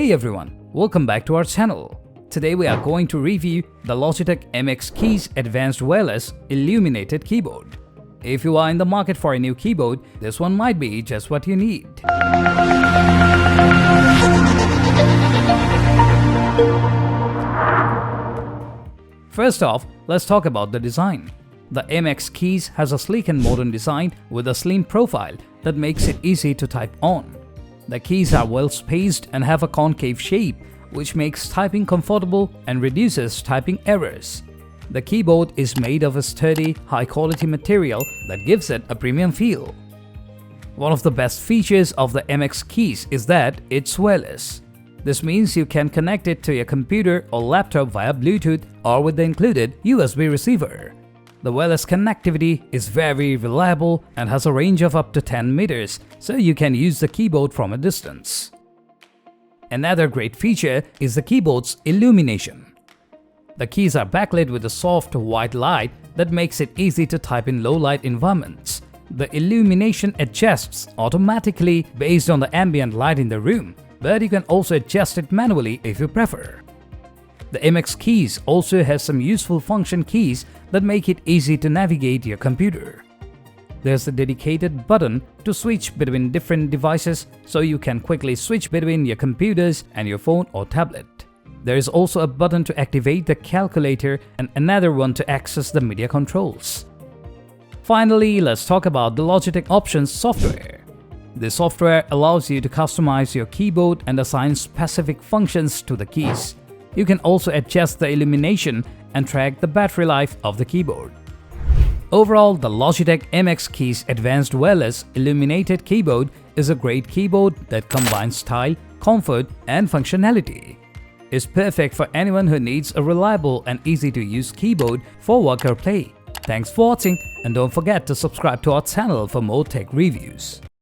Hey everyone, welcome back to our channel. Today we are going to review the Logitech MX Keys Advanced Wireless Illuminated Keyboard. If you are in the market for a new keyboard, this one might be just what you need. First off, let's talk about the design. The MX Keys has a sleek and modern design with a slim profile that makes it easy to type on. The keys are well spaced and have a concave shape, which makes typing comfortable and reduces typing errors. The keyboard is made of a sturdy, high-quality material that gives it a premium feel. One of the best features of the MX Keys is that it's wireless. This means you can connect it to your computer or laptop via Bluetooth or with the included USB receiver. The wireless connectivity is very reliable and has a range of up to 10 meters, so you can use the keyboard from a distance. Another great feature is the keyboard's illumination. The keys are backlit with a soft white light that makes it easy to type in low-light environments. The illumination adjusts automatically based on the ambient light in the room, but you can also adjust it manually if you prefer. The MX Keys also has some useful function keys that make it easy to navigate your computer. There's a dedicated button to switch between different devices, so you can quickly switch between your computers and your phone or tablet. There is also a button to activate the calculator and another one to access the media controls. Finally, let's talk about the Logitech Options software. This software allows you to customize your keyboard and assign specific functions to the keys. You can also adjust the illumination and track the battery life of the keyboard. Overall, the Logitech MX Keys Advanced Wireless Illuminated Keyboard is a great keyboard that combines style, comfort, and functionality. It's perfect for anyone who needs a reliable and easy-to-use keyboard for work or play. Thanks for watching, and don't forget to subscribe to our channel for more tech reviews.